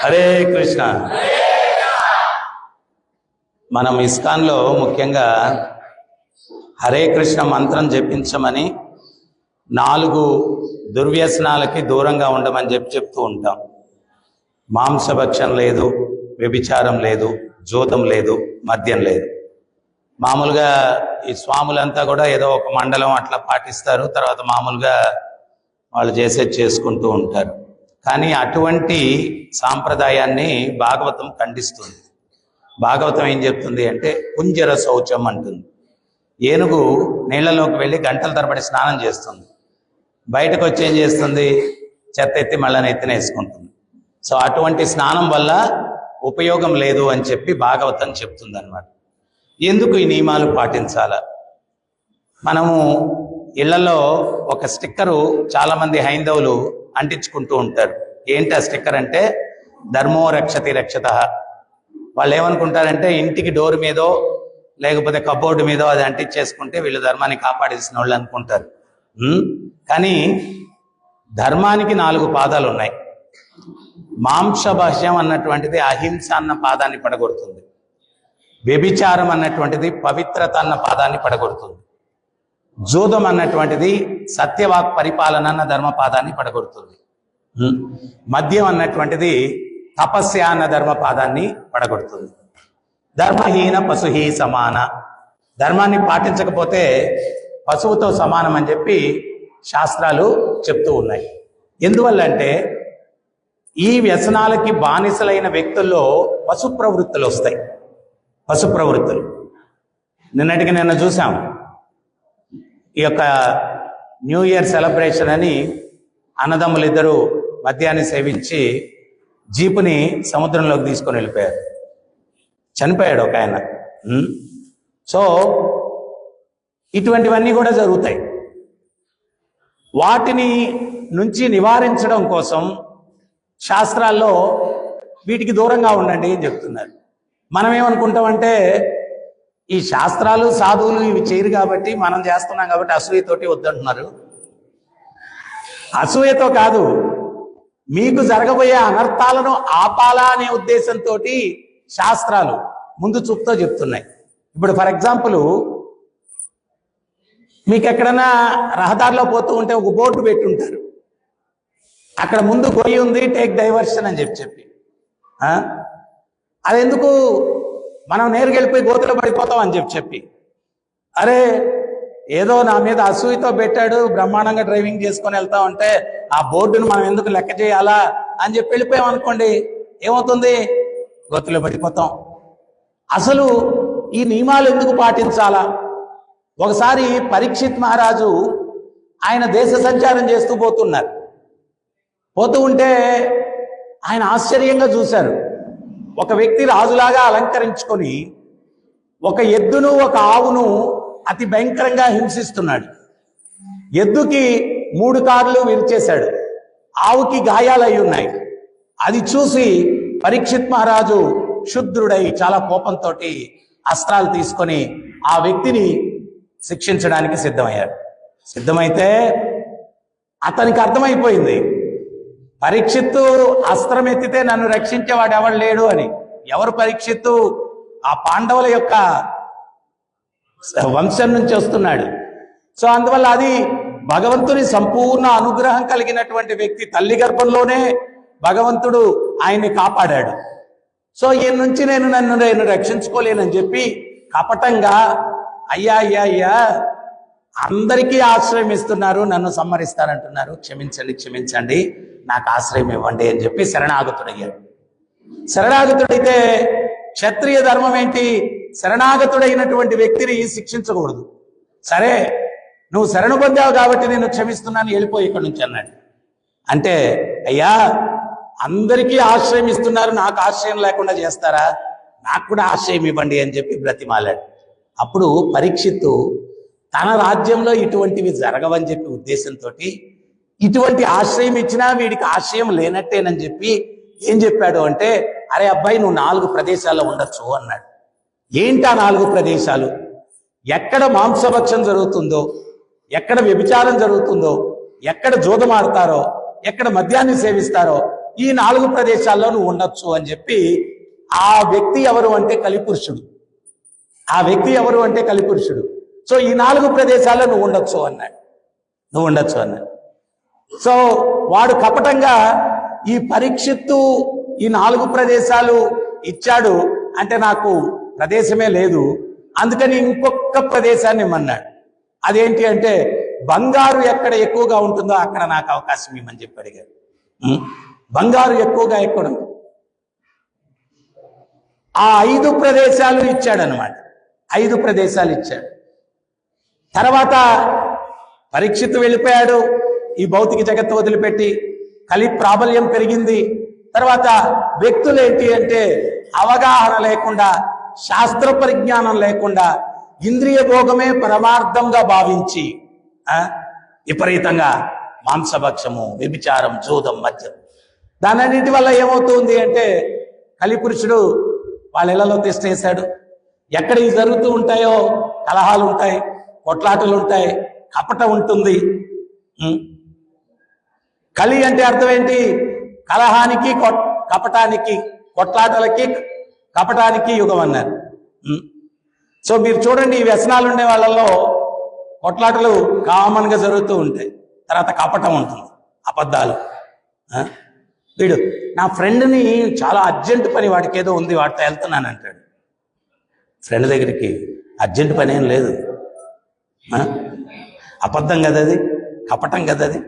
హరే కృష్ణ. మనం ఇస్కాన్లో ముఖ్యంగా హరే కృష్ణ మంత్రం జపించమని 4 దుర్వ్యసనాలకి దూరంగా ఉండమని చెప్తూ ఉంటాం. మాంసభక్షం లేదు, వ్యభిచారం లేదు, జూతం లేదు, మద్యం లేదు. మామూలుగా ఈ స్వాములంతా కూడా ఏదో ఒక మండలం అట్లా పాటిస్తారు, తర్వాత మామూలుగా వాళ్ళు చేసుకుంటూ ఉంటారు. కానీ అటువంటి సాంప్రదాయాన్ని భాగవతం ఖండిస్తుంది. భాగవతం ఏం చెప్తుంది అంటే కుంజర శౌచం అంటుంది. ఏనుగు నీళ్లలోకి వెళ్ళి గంటల తరబడి స్నానం చేస్తుంది, బయటకు వచ్చి ఏం చేస్తుంది, చెత్త ఎత్తి మళ్ళీ నెత్తిన వేసుకుంటుంది. సో అటువంటి స్నానం వల్ల ఉపయోగం లేదు అని చెప్పి భాగవతం చెప్తుంది అన్నమాట. ఎందుకు ఈ నియమాలు పాటించాలా? మనము ఇళ్లలో ఒక స్టిక్కరు చాలామంది హైందవులు అంటించుకుంటూ ఉంటారు. ఏంటి ఆ స్టిక్కర్ అంటే ధర్మో రక్షతి రక్షత. వాళ్ళు ఏమనుకుంటారంటే ఇంటికి డోర్ మీదో లేకపోతే కబోర్డు మీదో అది అంటించేసుకుంటే వీళ్ళు ధర్మాన్ని కాపాడేసిన వాళ్ళు అనుకుంటారు. కానీ ధర్మానికి 4 పాదాలు ఉన్నాయి. మాంసభాష్యం అన్నటువంటిది అహింస అన్న పాదాన్ని పడగొడుతుంది. వ్యభిచారం అన్నటువంటిది పవిత్రత అన్న పాదాన్ని పడగొడుతుంది. జూదం అన్నటువంటిది సత్యవాక్ పరిపాలన అన్న ధర్మపాదాన్ని పడగొడుతుంది. మద్యం అన్నటువంటిది తపస్య అన్న ధర్మపాదాన్ని పడగొడుతుంది. ధర్మహీన పశుహీ సమాన. ధర్మాన్ని పాటించకపోతే పశువుతో సమానం అని చెప్పి శాస్త్రాలు చెప్తూ ఉన్నాయి. ఎందువల్ల అంటే ఈ వ్యసనాలకి బానిసలైన వ్యక్తుల్లో పశు ప్రవృత్తులు వస్తాయి. పశు ప్రవృత్తులు నిన్నటికి నిన్న చూసాం. ఈ యొక్క న్యూ ఇయర్ సెలబ్రేషన్ అని అన్నదమ్ములు ఇద్దరు మద్యాన్ని సేవించి జీపుని సముద్రంలోకి తీసుకొని వెళ్ళిపోయారు. చనిపోయాడు ఒక ఆయన. సో ఇటువంటివన్నీ కూడా జరుగుతాయి. వాటిని నుంచి నివారించడం కోసం శాస్త్రాల్లో వీటికి దూరంగా ఉండండి అని చెప్తున్నారు. మనం ఏమనుకుంటామంటే ఈ శాస్త్రాలు సాధువులు ఇవి చేయరు కాబట్టి మనం చేస్తున్నాం కాబట్టి అసూయతోటి వద్దంటున్నారు. అసూయతో కాదు, మీకు జరగబోయే అనర్థాలను ఆపాలా అనే ఉద్దేశంతో శాస్త్రాలు ముందు చూపుతో చెప్తున్నాయి. ఇప్పుడు ఫర్ ఎగ్జాంపుల్ మీకు ఎక్కడన్నా రహదారిలో పోతూ ఉంటే ఒక బోర్డు పెట్టి ఉంటారు, అక్కడ ముందు గొయ్యి ఉంది, టేక్ డైవర్షన్ అని చెప్పి. అది ఎందుకు మనం నేరుగా వెళ్ళిపోయి గోతులో పడిపోతాం అని చెప్పి, అరే ఏదో నా మీద అసూయతో పెట్టాడు, బ్రహ్మాండంగా డ్రైవింగ్ చేసుకొని వెళ్తా ఉంటే ఆ బోర్డును మనం ఎందుకు లెక్క చేయాలా అని చెప్పి వెళ్ళిపోయాం అనుకోండి, ఏమవుతుంది, గోతులో పడిపోతాం. అసలు ఈ నియమాలు ఎందుకు పాటించాలా? ఒకసారి పరీక్షిత్ మహారాజు ఆయన దేశ సంచారం చేస్తూ పోతూ ఉంటే ఆయన ఆశ్చర్యంగా చూశారు. ఒక వ్యక్తి రాజులాగా అలంకరించుకొని ఒక ఎద్దును ఒక ఆవును అతి భయంకరంగా హింసిస్తున్నాడు. ఎద్దుకి 3 కార్లు విరిచేశాడు, ఆవుకి గాయాలయ్యి ఉన్నాయి. అది చూసి పరీక్షిత్ మహారాజు శుద్రుడై చాలా కోపంతో అస్త్రాలు తీసుకొని ఆ వ్యక్తిని శిక్షించడానికి సిద్ధమైతే అతనికి అర్థమైపోయింది, పరీక్షిత్తు అస్త్రం ఎత్తితే నన్ను రక్షించేవాడు ఎవడు లేడు అని. ఎవరు పరీక్షిత్తు? ఆ పాండవుల యొక్క వంశం నుంచి వస్తున్నాడు. సో అందువల్ల అది భగవంతుని సంపూర్ణ అనుగ్రహం కలిగినటువంటి వ్యక్తి. తల్లి గర్భంలోనే భగవంతుడు ఆయన్ని కాపాడాడు. సో ఈయన నుంచి నన్ను రక్షించుకోలేనని చెప్పి కపటంగా అయ్యా అందరికీ ఆశ్రయం ఇస్తున్నారు, నన్ను సంహరిస్తారంటున్నారు, క్షమించండి, నాకు ఆశ్రయం ఇవ్వండి అని చెప్పి శరణాగతుడయ్యాడు. శరణాగతుడైతే క్షత్రియ ధర్మం ఏంటి? శరణాగతుడైనటువంటి వ్యక్తిని శిక్షించకూడదు. సరే నువ్వు శరణు పొందావు కాబట్టి నేను క్షమిస్తున్నాను, వెళ్ళిపోయి ఇక్కడి నుంచి అన్నాడు. అంటే అయ్యా అందరికీ ఆశ్రయం ఇస్తున్నారు, నాకు ఆశ్రయం లేకుండా చేస్తారా, నాకు కూడా ఆశ్రయం ఇవ్వండి అని చెప్పి బ్రతిమాలాడు. అప్పుడు పరీక్షిత్తు తన రాజ్యంలో ఇటువంటివి జరగవని చెప్పి ఉద్దేశంతో ఇటువంటి ఆశ్రయం ఇచ్చినా వీడికి ఆశ్రయం లేనట్టేనని చెప్పి ఏం చెప్పాడు అంటే, అరే అబ్బాయి నువ్వు 4 ప్రదేశాల్లో ఉండొచ్చు అన్నాడు. ఏంటి ఆ 4 ప్రదేశాలు? ఎక్కడ మాంసభక్షం జరుగుతుందో, ఎక్కడ వ్యభిచారం జరుగుతుందో, ఎక్కడ జూదమాడతారో, ఎక్కడ మద్యాన్ని సేవిస్తారో ఈ 4 ప్రదేశాల్లో నువ్వు ఉండొచ్చు అని చెప్పి ఆ వ్యక్తి ఎవరు అంటే కలిపురుషుడు. ఆ వ్యక్తి ఎవరు అంటే కలిపురుషుడు. సో ఈ 4 ప్రదేశాల్లో నువ్వు ఉండొచ్చు అన్నాడు. సో వాడు కపటంగా ఈ పరీక్షిత్తు ఈ 4 ప్రదేశాలు ఇచ్చాడు అంటే నాకు ప్రదేశమే లేదు, అందుకని ఇంకొక ప్రదేశాన్ని ఇమ్మన్నాడు. అదేంటి అంటే బంగారు ఎక్కడ ఎక్కువగా ఉంటుందో అక్కడ నాకు అవకాశం ఇమ్మని చెప్పి అడిగాడు. బంగారు ఎక్కువగా ఎక్కడ ఆ 5 ప్రదేశాలు ఇచ్చాడనమాట. 5 ప్రదేశాలు ఇచ్చాడు. తర్వాత పరీక్షిత్తు వెళ్ళిపోయాడు ఈ భౌతిక జగత్తు వదిలిపెట్టి. కలి ప్రాబల్యం పెరిగింది. తర్వాత వ్యక్తులు ఏంటి అంటే అవగాహన లేకుండా, శాస్త్ర పరిజ్ఞానం లేకుండా, ఇంద్రియ భోగమే పరమార్థంగా భావించి విపరీతంగా మాంసభక్షము, వ్యభిచారం, జూదం, మద్యం, దానన్నిటి వల్ల ఏమవుతుంది అంటే కలిపురుషుడు వాళ్ళ ఇళ్లలో తిష్టేశాడు. ఎక్కడ ఇవి జరుగుతూ ఉంటాయో కలహాలు ఉంటాయి, కొట్లాటలు ఉంటాయి, కపట ఉంటుంది. కలి అంటే అర్థం ఏంటి? కలహానికి, కపటానికి, కొట్లాటలకి, కపటానికి యుగం అన్నారు. సో మీరు చూడండి, ఈ వ్యసనాలు ఉండే వాళ్ళల్లో కొట్లాటలు కామన్గా జరుగుతూ ఉంటాయి. తర్వాత కపటం ఉంటుంది, అబద్ధాలు. వీడు నా ఫ్రెండ్ని చాలా అర్జెంట్ పని, వాడికి ఏదో ఉంది, వాడితో వెళ్తున్నాను అంటాడు. ఫ్రెండ్ దగ్గరికి అర్జెంట్ పని ఏం లేదు. అబద్ధం కదా అది, కపటం కదా అది.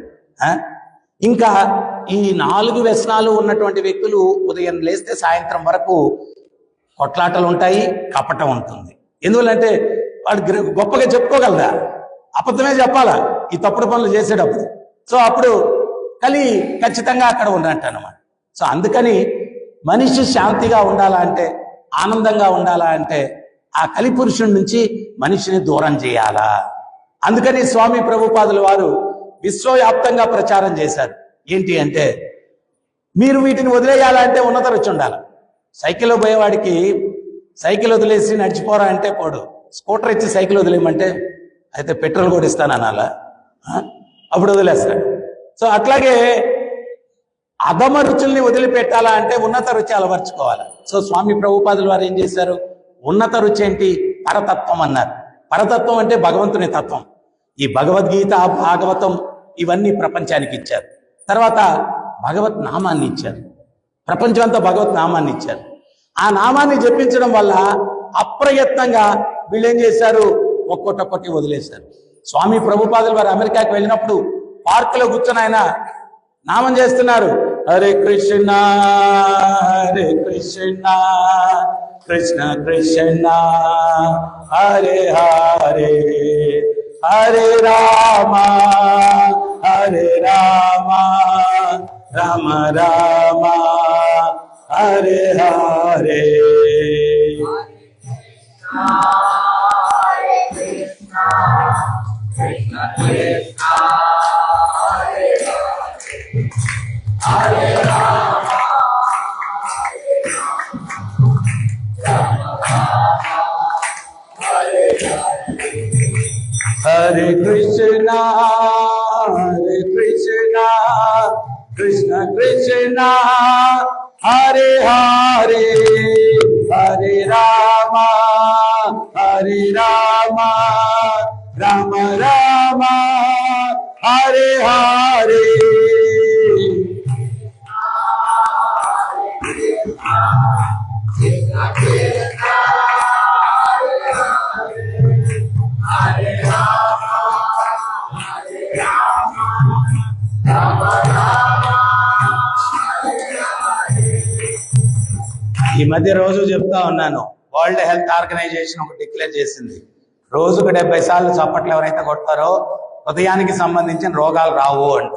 ఇంకా ఈ 4 వ్యసనాలు ఉన్నటువంటి వ్యక్తులు ఉదయం లేస్తే సాయంత్రం వరకు కొట్లాటలు ఉంటాయి, కపటం ఉంటుంది. ఎందువల్లంటే వాడు గొప్పగా చెప్పుకోగలరా? అబద్ధమే చెప్పాలా ఈ తప్పుడు పనులు చేసేటప్పుడు. సో అప్పుడు కలి ఖచ్చితంగా అక్కడ ఉన్నట్టు అన్నమాట. సో అందుకని మనిషి శాంతిగా ఉండాలా అంటే, ఆనందంగా ఉండాలా అంటే ఆ కలిపురుషుడి నుంచి మనిషిని దూరం చేయాలా. అందుకని స్వామి ప్రభుపాదుల వారు విశ్వవ్యాప్తంగా ప్రచారం చేశారు. ఏంటి అంటే మీరు వీటిని వదిలేయాలంటే ఉన్నత రుచి ఉండాలి. సైకిల్లో పోయేవాడికి సైకిల్ వదిలేసి నడిచిపోరా అంటే పోడు. స్కూటర్ ఇచ్చి సైకిల్ వదిలేయమంటే అయితే పెట్రోల్ కూడా ఇస్తాను అనాలా, అప్పుడు వదిలేస్తాడు. సో అట్లాగే అధమ రుచుల్ని వదిలిపెట్టాలా అంటే ఉన్నత రుచి అలవర్చుకోవాలి. సో స్వామి ప్రభుపాదుల వారు ఏం చేశారు? ఉన్నత రుచి ఏంటి? పరతత్వం అన్నారు. పరతత్వం అంటే భగవంతుని తత్వం. ఈ భగవద్గీత, భాగవతం ఇవన్నీ ప్రపంచానికి ఇచ్చారు. తర్వాత భగవత్ నామాన్ని ఇచ్చారు. ప్రపంచం అంతా భగవత్ నామాన్ని ఇచ్చారు. ఆ నామాన్ని జపించడం వల్ల అప్రయత్నంగా వీళ్ళు ఏం చేశారు? ఒక్కొక్కటి వదిలేశారు. స్వామి ప్రభుపాదుల వారు అమెరికాకి వెళ్ళినప్పుడు పార్కులో కూర్చొని ఆయన నామం చేస్తున్నారు. Hare Krishna Hare Krishna Krishna Krishna Hare Hare Hare Rama Hare Rama Rama Rama Hare Hare. Hare Krishna, Hare Krishna, Krishna Krishna, Hare Hare, Hare Rama, Hare Rama, Rama Rama, Hare Hare. ఈ మధ్య రోజు చెప్తా ఉన్నాను, వరల్డ్ హెల్త్ ఆర్గనైజేషన్ ఒక డిక్లేర్ చేసింది, రోజుకు 70 సార్లు చప్పట్లు ఎవరైతే కొడతారో హృదయానికి సంబంధించిన రోగాలు రావు అంట.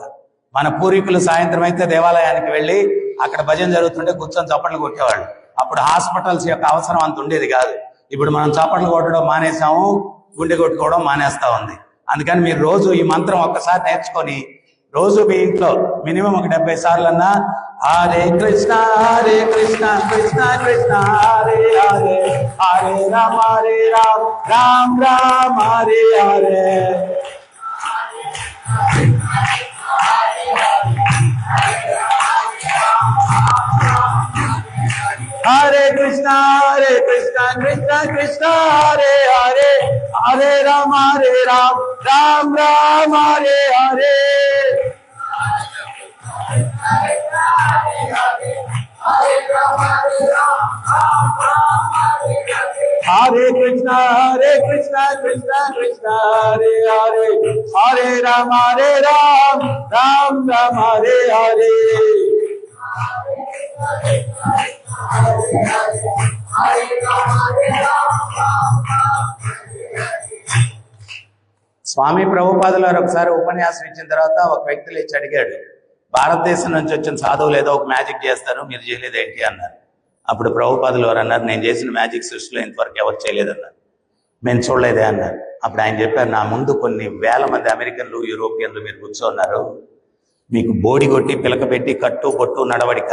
మన పూర్వీకులు సాయంత్రం అయితే దేవాలయానికి వెళ్ళి అక్కడ భజన జరుగుతుంటే కూర్చొని చప్పట్లు కొట్టేవాళ్ళు. అప్పుడు హాస్పిటల్స్ యొక్క అవసరం అంత ఉండేది కాదు. ఇప్పుడు మనం చప్పట్లు కొట్టడం మానేసాము, గుండె కొట్టుకోవడం మానేస్తా ఉంది. అందుకని మీరు రోజు ఈ మంత్రం ఒక్కసారి నేర్చుకొని రోజు మీ ఇంట్లో మినిమం ఒక 70 సార్లు అన్నా హరే కృష్ణ కృష్ణ కృష్ణ హరే హరే హరే రామ రామ రామ హరే హరే. హరే కృష్ణ కృష్ణ కృష్ణ హరే హరే హరే రామ రామ రామ హరే హరే హరే కృష్ణ కృష్ణ కృష్ణ హరే హరే హరే రామ రామ రామ హరే హరే స్వామి ప్రభుపాదులు వారు ఒకసారి ఉపన్యాసం ఇచ్చిన తర్వాత ఒక వ్యక్తి లేచి అడిగాడు, భారతదేశం నుంచి వచ్చిన సాధువులు ఏదో ఒక మ్యాజిక్ చేస్తారు, మీరు చేయలేదు ఏంటి అన్నారు. అప్పుడు ప్రభుపాదులు వారు అన్నారు, నేను చేసిన మ్యాజిక్ సృష్టిలో ఇంతవరకు ఎవరు చేయలేదన్నారు. మేము చూడలేదే అన్నారు. అప్పుడు ఆయన చెప్పారు, నా ముందు కొన్ని వేల మంది అమెరికన్లు యూరోపియన్లు మీరు కూర్చోన్నారు, మీకు బోడి కొట్టి పిలక పెట్టి కట్టు పొట్టు నడవడిక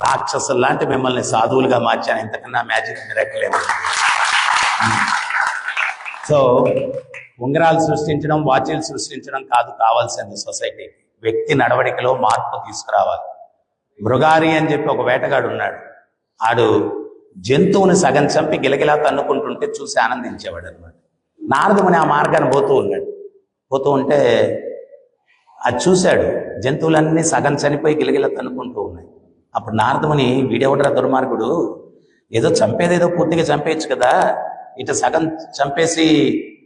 రాక్షసులు లాంటి మిమ్మల్ని సాధువులుగా మార్చాను, ఇంతకన్నా మ్యాజిక్ మిరకలేదు. సో ఉంగరాలు సృష్టించడం, వాచీలు సృష్టించడం కాదు కావాల్సింది సొసైటీకి, వ్యక్తి నడవడికలో మార్పు తీసుకురావాలి. మృగారి అని చెప్పి ఒక వేటగాడు ఉన్నాడు. ఆడు జంతువుని సగం చంపి గిలగిలా తన్నుకుంటుంటే చూసి ఆనందించేవాడు అనమాట. నారదుముని ఆ మార్గాన్ని పోతూ ఉంటే అది చూశాడు, జంతువులన్నీ సగం చనిపోయి గిలగిలా తన్నుకుంటూ ఉన్నాయి. అప్పుడు నారదుముని, వీడెవడరా దుర్మార్గుడు, ఏదో చంపేదేదో పూర్తిగా చంపేయచ్చు కదా, ఇటు సగం చంపేసి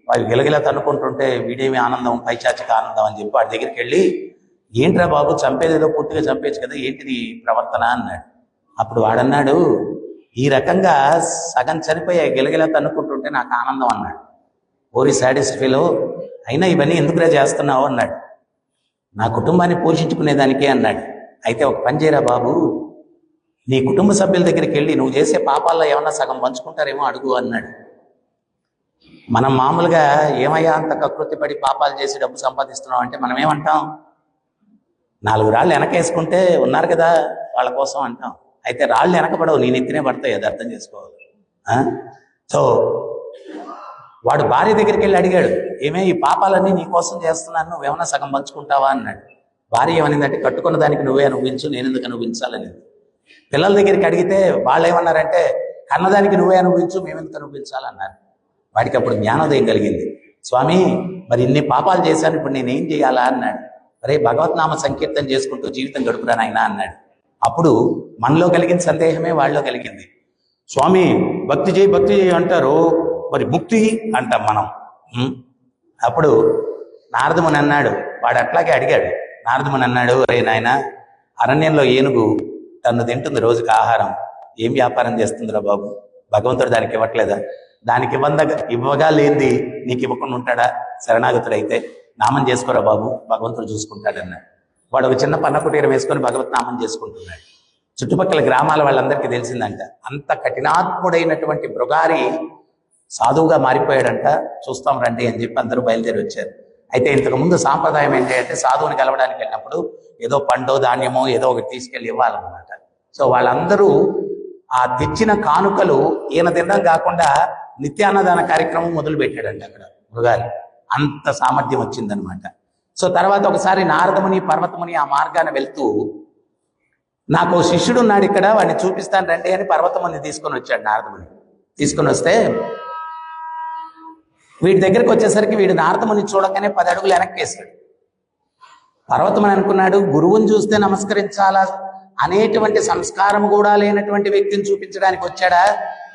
వాడు గిలగిలా తన్నుకుంటుంటే వీడేమి ఆనందం, పైచాచిక ఆనందం అని చెప్పి వాడి దగ్గరికి వెళ్ళి, ఏంట్రా బాబు చంపేదేదో పూర్తిగా చంపేయచ్చు కదా, ఏంటిది ప్రవర్తన అన్నాడు. అప్పుడు వాడన్నాడు, ఈ రకంగా సగం చనిపోయి గిలగిలా తన్నుకుంటుంటే నాకు ఆనందం అన్నాడు. ఓరి సాడిస్ట్ ఫీలో, అయినా ఇవన్నీ ఎందుకురా చేస్తున్నావు అన్నాడు. నా కుటుంబాన్ని పోషించుకునేదానికే అన్నాడు. అయితే ఒక పని చేయరా బాబు, నీ కుటుంబ సభ్యుల దగ్గరికి వెళ్ళి నువ్వు చేసే పాపాల్లో ఏమన్నా సగం పంచుకుంటారేమో అడుగు అన్నాడు. మనం మామూలుగా ఏమయ్యా అంత కకృతి పడి పాపాలు చేసి డబ్బు సంపాదిస్తున్నాం అంటే మనం ఏమంటాం, 4 రాళ్ళు వెనకేసుకుంటే ఉన్నారు కదా వాళ్ళ కోసం అంటాం. అయితే రాళ్ళు వెనకబడవు, నేను ఎత్తినే పడతాయి, అది అర్థం చేసుకోవాలి. సో వాడు భార్య దగ్గరికి వెళ్ళి అడిగాడు, ఏమే ఈ పాపాలన్నీ నీ కోసం చేస్తున్నాను, నువ్వేమన్నా సగం పంచుకుంటావా అన్నాడు. భార్య ఏమనిందంటే, కట్టుకున్న దానికి నువ్వే అనుభవించు, నేను ఎందుకు అనుభవించాలని. పిల్లల దగ్గరికి అడిగితే వాళ్ళు ఏమన్నారంటే, కన్నదానికి నువ్వే అనుభవించు, మేమెందుకు అనుభవించాలన్నారు. వాడికి అప్పుడు జ్ఞానోదయం కలిగింది. స్వామి, మరి ఇన్ని పాపాలు చేశాను, ఇప్పుడు నేనేం చేయాలా అన్నాడు. అరే భగవద్నామ సంకీర్తన చేసుకుంటూ జీవితం గడుపురా నాయనా అన్నాడు. అప్పుడు మనలో కలిగిన సందేహమే వాళ్ళలో కలిగింది. స్వామి భక్తి చేయి అంటారు, మరి ముక్తి అంటాం మనం. అప్పుడు నారదముని అన్నాడు, వాడు అట్లాగే అడిగాడు. నారదముని అన్నాడు, అరే నాయన, అరణ్యంలో ఏనుగు తను తింటుంది రోజుకి ఆహారం, ఏం వ్యాపారం చేస్తుందిరా బాబు, భగవంతుడు దానికి ఇవ్వట్లేదా? దానికి ఇవ్వగా లేనిది నీకు ఇవ్వకుండా ఉంటాడా? శరణాగతుడైతే నామం చేసుకోరా బాబు, భగవంతుడు చూసుకుంటాడన్నాడు. వాడు ఒక చిన్న పన్న కుటీరం వేసుకొని భగవత్ నామం చేసుకుంటున్నాడు. చుట్టుపక్కల గ్రామాల వాళ్ళందరికీ తెలిసిందంట, అంత కఠినాత్ముడైనటువంటి మృగారి సాధువుగా మారిపోయాడంట, చూస్తాం రండి అని చెప్పి అందరూ బయలుదేరి వచ్చారు. అయితే ఇంతకుముందు సాంప్రదాయం ఏంటి అంటే, సాధువుని కలవడానికి వెళ్ళినప్పుడు ఏదో పండో ధాన్యమో ఏదో ఒకటి తీసుకెళ్ళి ఇవ్వాలన్నమాట. సో వాళ్ళందరూ ఆ తెచ్చిన కానుకలు ఈయన తినడం కాకుండా నిత్యాన్నదాన కార్యక్రమం మొదలు పెట్టాడంట అక్కడ మృగారి. అంత సామర్థ్యం వచ్చిందనమాట. సో తర్వాత ఒకసారి నారదముని పర్వతముని ఆ మార్గాన్ని వెళ్తూ, నాకు శిష్యుడు ఉన్నాడు ఇక్కడ, వాడిని చూపిస్తాను రండి అని పర్వతముని తీసుకొని వచ్చాడు. నారదముని తీసుకొని వస్తే వీడి దగ్గరికి వచ్చేసరికి వీడు నారదముని చూడగానే 10 అడుగులు వెనక్కేశాడు. పర్వతముని అనుకున్నాడు, గురువుని చూస్తే నమస్కరించాలా అనేటువంటి సంస్కారం కూడా లేనటువంటి వ్యక్తిని చూపించడానికి వచ్చాడా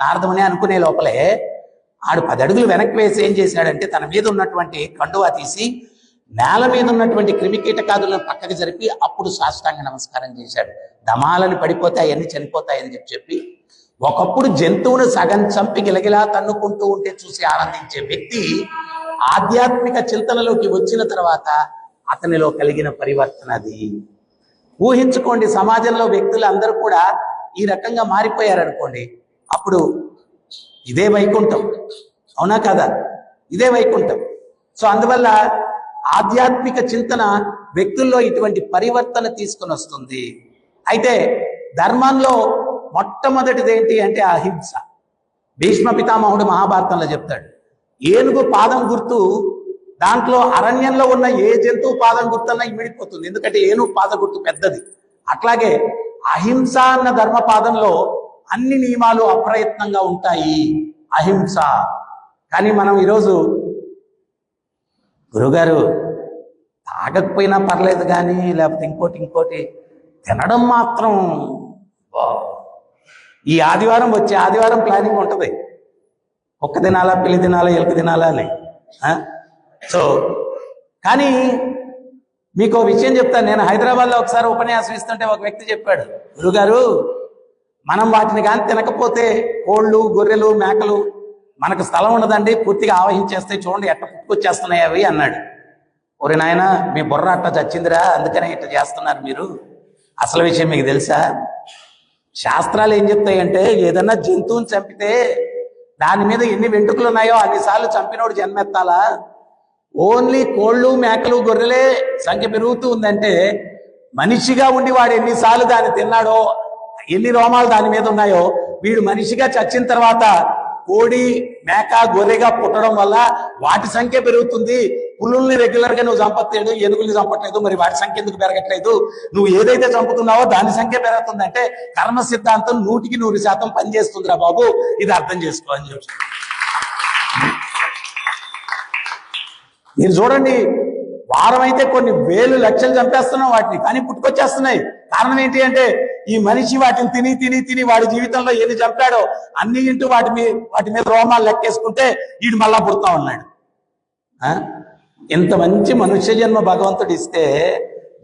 నారదముని అనుకునే లోపలే ఆడు 10 అడుగులు వెనక్కి వేసి ఏం చేశాడంటే, తన మీద ఉన్నటువంటి కండువా తీసి నేల మీద ఉన్నటువంటి క్రిమికీటకాదులను పక్కకి జరిపి అప్పుడు సాష్టాంగ నమస్కారం చేశాడు. దమాలను పడిపోతాయి, అన్ని చనిపోతాయని చెప్పి, ఒకప్పుడు జంతువును సగం చంపి గిలగిలా తన్నుకుంటూ ఉంటే చూసి ఆనందించే వ్యక్తి ఆధ్యాత్మిక చింతనలోకి వచ్చిన తర్వాత అతనిలో కలిగిన పరివర్తన అది. ఊహించుకోండి, సమాజంలో వ్యక్తులు అందరూ కూడా ఈ రకంగా మారిపోయారనుకోండి, అప్పుడు ఇదే వైకుంఠం, అవునా కదా? ఇదే వైకుంఠం. సో అందువల్ల ఆధ్యాత్మిక చింతన వ్యక్తుల్లో ఇటువంటి పరివర్తన తీసుకొని వస్తుంది. అయితే ధర్మంలో మొట్టమొదటిది ఏంటి అంటే అహింస. భీష్మ పితామహుడు మహాభారతంలో చెప్తాడు, ఏనుగు పాదం గుర్తు, దాంట్లో అరణ్యంలో ఉన్న ఏ జంతువు పాదం గుర్తన్నా ఇమిడిపోతుంది, ఎందుకంటే ఏనుగు పాద గుర్తు పెద్దది. అట్లాగే అహింస అన్న ధర్మపాదంలో అన్ని నియమాలు అప్రయత్నంగా ఉంటాయి, అహింస. కానీ మనం ఈరోజు గురుగారు తాగకపోయినా పర్లేదు కానీ, లేకపోతే ఇంకోటి తినడం మాత్రం ఈ ఆదివారం వచ్చే ఆదివారం ప్లానింగ్ ఉంటుంది, ఒక్క తినాలా, పిల్లి తినాలా, ఎలుక తినాలా అని. సో కానీ మీకు ఒక విషయం చెప్తాను. నేను హైదరాబాద్లో ఒకసారి ఉపన్యాసం ఇస్తుంటే ఒక వ్యక్తి చెప్పాడు, గురుగారు మనం వాటిని కానీ తినకపోతే కోళ్ళు, గొర్రెలు, మేకలు మనకు స్థలం ఉండదండి, పూర్తిగా ఆవహించేస్తే చూడండి ఎట్ట పుట్టుకొచ్చేస్తున్నాయి అవి అన్నాడు. ఒరి నాయన, మీ బుర్ర అట్ట చచ్చిందిరా, అందుకనే ఇట్లా చేస్తున్నారు మీరు. అసలు విషయం మీకు తెలుసా? శాస్త్రాలు ఏం చెప్తాయంటే, ఏదన్నా జంతువుని చంపితే దాని మీద ఎన్ని వెంట్రుకలు ఉన్నాయో అన్నిసార్లు చంపినోడు జన్మెత్తాలా. ఓన్లీ కోళ్ళు, మేకలు, గొర్రెలే సంఖ్య పెరుగుతూ ఉందంటే, మనిషిగా ఉండి వాడు ఎన్నిసార్లు దాన్ని తిన్నాడో, ఎన్ని రోమాలు దాని మీద ఉన్నాయో, వీడు మనిషిగా చచ్చిన తర్వాత కోడి, మేక, గొర్రెగా పుట్టడం వల్ల వాటి సంఖ్య పెరుగుతుంది. పులుల్ని రెగ్యులర్ గా నువ్వు చంపట్లేదు, ఏనుగుల్ని చంపట్లేదు, మరి వాటి సంఖ్య ఎందుకు పెరగట్లేదు? నువ్వు ఏదైతే చంపుతున్నావో దాని సంఖ్య పెరుగుతుందంటే కర్మ సిద్ధాంతం 100% పనిచేస్తుందిరా బాబు, ఇది అర్థం చేసుకో అని చెప్పి. మీరు చూడండి, వారం అయితే కొన్ని వేలు లక్షలు చంపేస్తున్నాం వాటిని, కానీ పుట్టుకొచ్చేస్తున్నాయి. కారణం ఏంటి అంటే, ఈ మనిషి వాటిని తిని తిని తిని వాడి జీవితంలో ఎన్ని చంపాడో అన్ని ఇంటూ వాటి మీద రోమాలు లెక్కేసుకుంటే వీడు మళ్ళా పుడతా ఉన్నాడు. ఇంత మంచి మనుష్య జన్మ భగవంతుడు ఇస్తే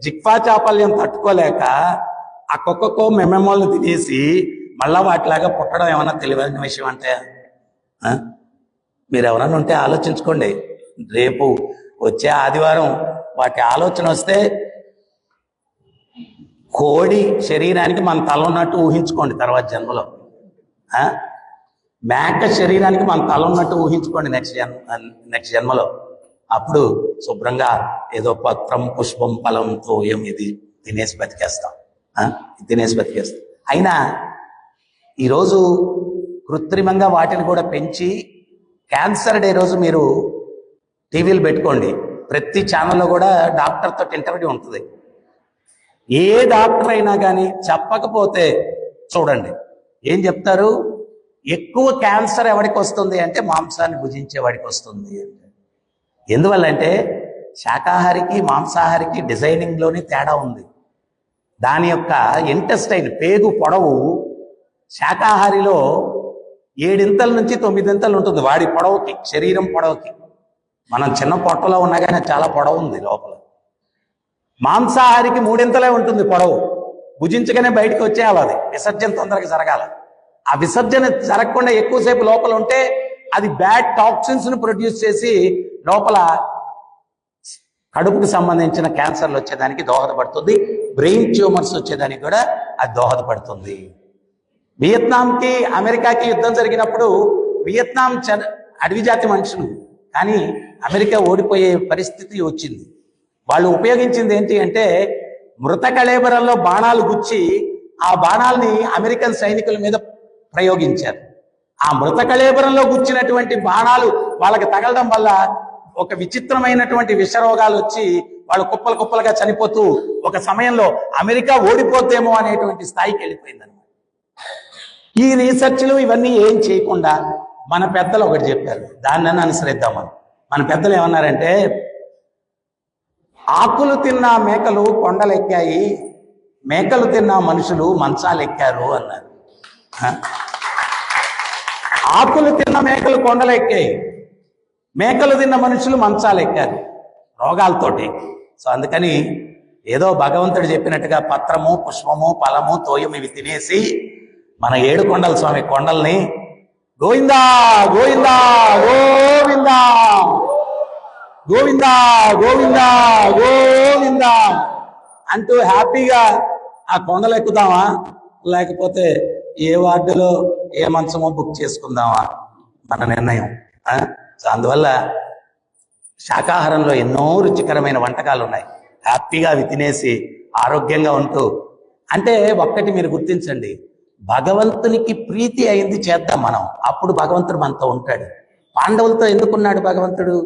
జిక్వా చాపల్యం తట్టుకోలేక ఆ కుక్కకో మెమెమోల్ని తినేసి మళ్ళా వాటిలాగా పుట్టడం ఏమన్నా తెలియని విషయం అంటే? మీరు ఎవరన్నా ఉంటే ఆలోచించుకోండి. రేపు వచ్చే ఆదివారం వాటి ఆలోచన వస్తే, కోడి శరీరానికి మన తల ఉన్నట్టు ఊహించుకోండి తర్వాత జన్మలో, మేక శరీరానికి మన తల ఉన్నట్టు ఊహించుకోండి నెక్స్ట్ జన్మలో. అప్పుడు శుభ్రంగా ఏదో పత్రం, పుష్పం, ఫలంతో ఇది తినేసి బతికేస్తాం. అయినా ఈరోజు కృత్రిమంగా వాటిని కూడా పెంచి, క్యాన్సర్ డే రోజు మీరు టీవీలు పెట్టుకోండి, ప్రతి ఛానల్లో కూడా డాక్టర్తో ఇంటర్వ్యూ ఉంటుంది. ఏ డాక్టర్ అయినా కానీ చెప్పకపోతే చూడండి ఏం చెప్తారు, ఎక్కువ క్యాన్సర్ ఎవరికి వస్తుంది అంటే మాంసాన్ని భుజించే వాడికి వస్తుంది. ఎందువల్లంటే శాకాహారికి మాంసాహారికి డిజైనింగ్లోని తేడా ఉంది. దాని యొక్క ఇంటెస్టైన్, పేగు పొడవు శాకాహారిలో 7 ఇంతల నుంచి 9 ఇంతలు ఉంటుంది వాడి పొడవుకి, శరీరం పొడవుకి. మనం చిన్న పొట్టలో ఉన్నా కానీ చాలా పొడవు ఉంది లోపల. మాంసాహారికి 3 ఇంతలే ఉంటుంది పొడవు, భుజించగానే బయటకు వచ్చేయాలి, అది విసర్జన తొందరగా జరగాల. ఆ విసర్జన జరగకుండా ఎక్కువసేపు లోపల ఉంటే అది బ్యాడ్ టాక్సిన్స్ ను ప్రొడ్యూస్ చేసి లోపల కడుపుకు సంబంధించిన క్యాన్సర్లు వచ్చేదానికి దోహదపడుతుంది, బ్రెయిన్ ట్యూమర్స్ వచ్చేదానికి కూడా అది దోహదపడుతుంది. వియత్నాంకి అమెరికాకి యుద్ధం జరిగినప్పుడు వియత్నాం అడవి జాతి మనుషులు, కానీ అమెరికా ఓడిపోయే పరిస్థితి వచ్చింది. వాళ్ళు ఉపయోగించింది ఏంటి అంటే, మృత కళేబరంలో బాణాలు గుచ్చి ఆ బాణాలని అమెరికన్ సైనికుల మీద ప్రయోగించారు. ఆ మృత కళేబరంలో గుచ్చినటువంటి బాణాలు వాళ్ళకి తగలడం వల్ల ఒక విచిత్రమైనటువంటి విషరోగాలు వచ్చి వాళ్ళు కుప్పలు కుప్పలుగా చనిపోతూ ఒక సమయంలో అమెరికా ఓడిపోతేమో అనేటువంటి స్థాయికి వెళ్ళిపోయిందన్నమాట. ఈ రీసెర్చ్లు ఇవన్నీ ఏం చేయకుండా మన పెద్దలు ఒకటి చెప్పారు, దాన్ని అనుసరిద్దాం మనం. మన పెద్దలు ఏమన్నారంటే, ఆకులు తిన్న మేకలు కొండలెక్కాయి, మేకలు తిన్న మనుషులు మంచాలు ఎక్కారు అన్నారు. ఆకులు తిన్న మేకలు కొండలు ఎక్కాయి, మేకలు తిన్న మనుషులు మంచాలు ఎక్కారు రోగాలతోటి. సో అందుకని ఏదో భగవంతుడు చెప్పినట్టుగా పత్రము, పుష్పము, ఫలము, తోయం ఇవి తినేసి మన 7 కొండల స్వామి కొండల్ని గోవిందా గోవిందా గోవిందా గోవిందా గోవిందా గోవిందా అంటూ హ్యాపీగా ఆ కొండలు ఎక్కుదామా, లేకపోతే ఏ వార్డులో ఏ మంచమో బుక్ చేసుకుందామా, మన నిర్ణయం. సో అందువల్ల శాకాహారంలో ఎన్నో రుచికరమైన వంటకాలు ఉన్నాయి. హ్యాపీగా అవి తినేసి ఆరోగ్యంగా ఉంటూ, అంటే ఒక్కటి మీరు గుర్తించండి, భగవంతునికి ప్రీతి అయింది చేద్దాం మనం, అప్పుడు భగవంతుడు మనతో ఉంటాడు. పాండవులతో ఎందుకున్నాడు భగవంతుడు?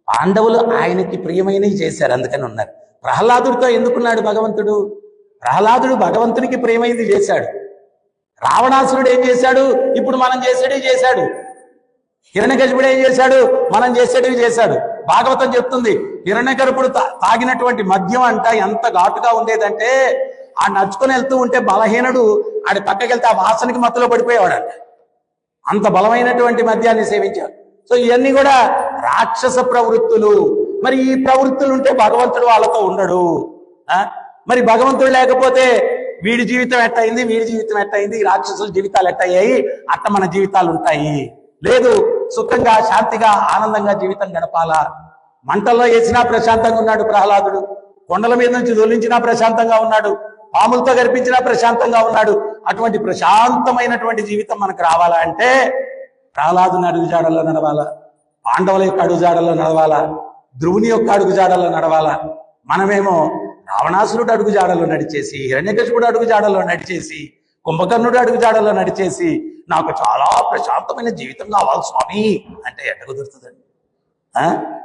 పాండవులు ఆయనకి ప్రియమైనవి చేశారు, అందుకని ఉన్నారు. ప్రహ్లాదుడితో ఎందుకున్నాడు భగవంతుడు? ప్రహ్లాదుడు భగవంతునికి ప్రియమైనది చేశాడు. రావణాసురుడు ఏం చేశాడు? ఇప్పుడు మనం చేసేటివి చేశాడు. హిరణ్యకశిపుడు ఏం చేశాడు? మనం చేసేటివి చేశాడు. భాగవతం చెప్తుంది, హిరణ్యగర్భుడు తాగినటువంటి మద్యం అంట ఎంత ఘాటుగా ఉండేదంటే ఆ నడుచుకొని వెళ్తూ ఉంటే బలహీనుడు ఆడి పక్కకి వెళ్తే ఆ వాసనకి మత్తులో పడిపోయేవాడంట. అంత బలమైనటువంటి మద్యాన్ని సేవించాడు. సో ఇవన్నీ కూడా రాక్షస ప్రవృత్తులు. మరి ఈ ప్రవృత్తులు ఉంటే భగవంతుడు వాళ్ళతో ఉండడు. మరి భగవంతుడు లేకపోతే వీడి జీవితం ఎట్టయింది, వీడి జీవితం ఎట్టయింది, ఈ రాక్షసుల జీవితాలు ఎట్టయ్యాయి, అట్ట మన జీవితాలు ఉంటాయి. లేదు, సుఖంగా శాంతిగా ఆనందంగా జీవితం గడపాలా. మంటల్లో వేసినా ప్రశాంతంగా ఉన్నాడు ప్రహ్లాదుడు, కొండల మీద నుంచి దొలించినా ప్రశాంతంగా ఉన్నాడు, పాములతో గర్పించినా ప్రశాంతంగా ఉన్నాడు. అటువంటి ప్రశాంతమైనటువంటి జీవితం మనకు రావాలా అంటే ప్రహ్లాదుని అడుగుజాడల్లో నడవాలా, పాండవుల యొక్క అడుగుజాడల్లో నడవాలా, ధ్రువుని యొక్క అడుగుజాడల్లో నడవాలా. మనమేమో రావణాసురుడు అడుగుజాడల్లో నడిచేసి, హిరణ్యకశిపుడు అడుగుజాడల్లో నడిచేసి, కుంభకర్ణుడు అడుగుజాడల్లో నడిచేసి నాకు చాలా ప్రశాంతమైన జీవితం కావాలి స్వామి అంటే ఎట్ట కుదురుతుందండి?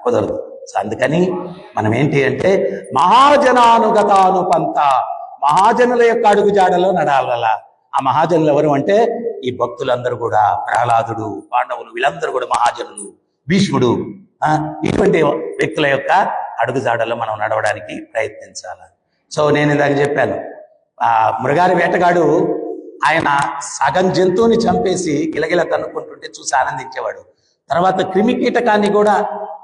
కుదరదు. సో అందుకని మనం ఏంటి అంటే మహాజనానుగతానుపంత, మహాజనుల యొక్క అడుగుజాడలో నడాల. ఆ మహాజనులు ఎవరు అంటే ఈ భక్తులందరూ కూడా, ప్రహ్లాదుడు, పాండవులు, వీళ్ళందరూ కూడా మహాజనులు, భీష్ముడు, ఇటువంటి వ్యక్తుల యొక్క అడుగుజాడలో మనం నడవడానికి ప్రయత్నించాలి. సో నేను ఇందాక చెప్పాను, ఆ మృగారి వేటగాడు ఆయన సగం జంతువుని చంపేసి గిలగిల తన్నుకుంటుంటే చూసి ఆనందించేవాడు. తర్వాత క్రిమి కీటకాన్ని కూడా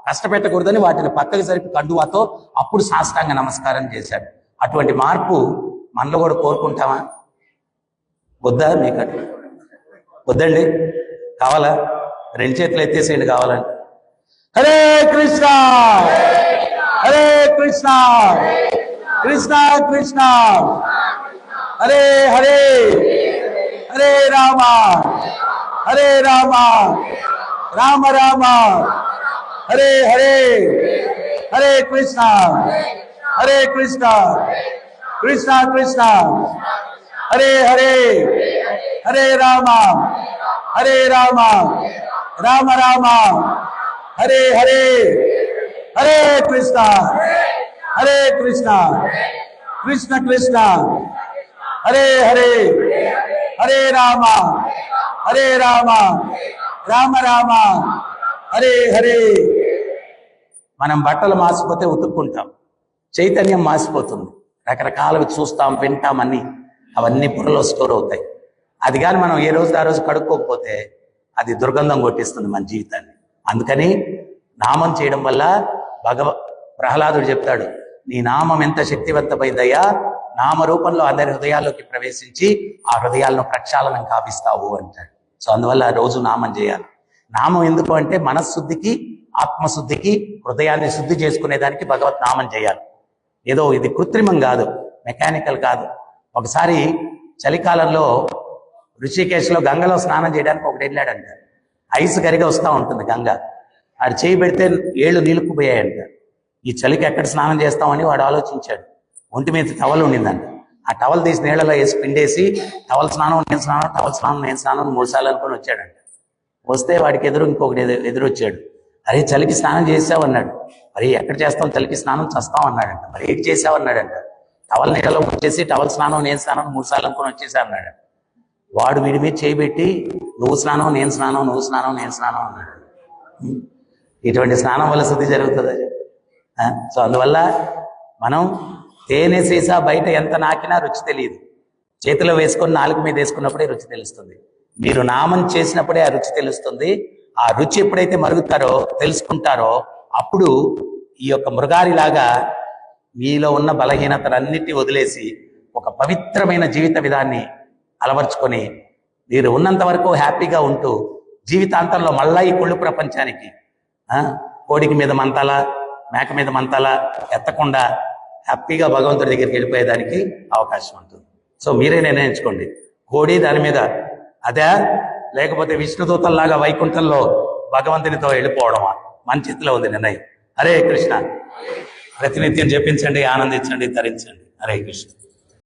కష్టపెట్టకూడదని వాటిని పక్కకి సరిపి కండువాతో అప్పుడు సాష్టాంగ నమస్కారం చేశాడు. అటువంటి మార్పు మనలో కూడా కోరుకుంటామా? వద్దా? మీకు వద్దండి? కావాలా? రెండు చేతులు ఎత్తేసేయండి కావాలండి. హరే కృష్ణ హరే కృష్ణ కృష్ణ కృష్ణ హరే హరే హరే రామ హరే రామ రామ రామ హరే హరే హరే కృష్ణ హరే కృష్ణ కృష్ణ కృష్ణ హరే హరే హరే రామ హరే రామ రామ రామ హరే హరే హరే కృష్ణ హరే కృష్ణ కృష్ణ కృష్ణ హరే హరే హరే రామ హరే రామ రామ రామ హరే హరే. మనం బట్టలు మాసిపోతే ఉతుక్కుంటాం, చైతన్యం మాసిపోతుంది. రకరకాలవి చూస్తాం, వింటాం, అన్ని అవన్నీ పొరలో స్టోర్ అవుతాయి. అది కానీ మనం ఏ రోజు ఆ రోజు కడుక్కోకపోతే అది దుర్గంధం కొట్టిస్తుంది మన జీవితాన్ని. అందుకని నామం చేయడం వల్ల ప్రహ్లాదుడు చెప్తాడు, నీ నామం ఎంత శక్తివంతమైందయ్యా, నామరూపంలో అందరి హృదయాల్లోకి ప్రవేశించి ఆ హృదయాలను ప్రక్షాళనం కావిస్తావు అంటాడు. సో అందువల్ల రోజు నామం చేయాలి. నామం ఎందుకు అంటే మనశుద్ధికి, ఆత్మశుద్ధికి, హృదయాన్ని శుద్ధి చేసుకునేదానికి భగవత్ నామం చేయాలి. ఏదో ఇది కృత్రిమం కాదు, మెకానికల్ కాదు. ఒకసారి చలికాలంలో ఋషికేశ్లో గంగలో స్నానం చేయడానికి ఒకటి వెళ్ళాడంట. ఐస్ కరిగా వస్తూ ఉంటుంది గంగ. ఆడు చేయి పెడితే ఏళ్ళు నీలుక్కుపోయాయంట. ఈ చలికి ఎక్కడ స్నానం చేస్తామని వాడు ఆలోచించాడు. ఒంటి మీద టవల్ ఉండిందంట. ఆ టవల్ తీసి నీళ్ళలో వేసి పిండేసి టవల్ స్నానం నేను స్నానం, టవల్ స్నానం నేను స్నానం 3 సార్లు అనుకొని వచ్చాడంట. వస్తే వాడికి ఇంకొకటి ఎదురొచ్చాడు. అరే చలికి స్నానం చేసావు అన్నాడు. మరి ఎక్కడ చేస్తాం చలికి స్నానం, చస్తాం అన్నాడంట. మరి ఏంటి చేసావు అన్నాడంట. టవల్ నీళ్ళలో వచ్చేసి టవల్ స్నానం నేను స్నానం 3 సార్లు అనుకొని వచ్చేసా అన్నాడు. వాడు వీడి మీద చేయబెట్టి నువ్వు స్నానం నేను స్నానం, నువ్వు స్నానం నేను స్నానం అన్నాడు. ఇటువంటి స్నానం వల్ల శుద్ధి జరుగుతుంది. సో అందువల్ల మనం తేనె సీసా బయట ఎంత నాకినా రుచి తెలియదు, చేతిలో వేసుకొని నాలుగు మీద వేసుకున్నప్పుడే రుచి తెలుస్తుంది. మీరు నామం చేసినప్పుడే ఆ రుచి తెలుస్తుంది. ఆ రుచి ఎప్పుడైతే మరుగుతారో, తెలుసుకుంటారో, అప్పుడు ఈ యొక్క మృగారిలాగా మీలో ఉన్న బలహీనతలన్నిటినీ వదిలేసి ఒక పవిత్రమైన జీవిత విధాన్ని అలవర్చుకొని మీరు ఉన్నంత వరకు హ్యాపీగా ఉంటూ జీవితాంతంలో మళ్ళా ఈ కుళ్ళు ప్రపంచానికి కోడికి మీద మంతాల, మేక మీద మంతాల ఎత్తకుండా హ్యాపీగా భగవంతుడి దగ్గరికి వెళ్ళిపోయేదానికి అవకాశం ఉంటుంది. సో మీరే నిర్ణయించుకోండి, కోడి దాని మీద అదే లేకపోతే విష్ణుదూతల్లాగా వైకుంఠంలో భగవంతునితో వెళ్ళిపోవడమా? మన చేతిలో ఉంది నిర్ణయం. హరే కృష్ణ. ప్రతినిత్యం జపించండి, ఆనందించండి, తరించండి. హరే కృష్ణ.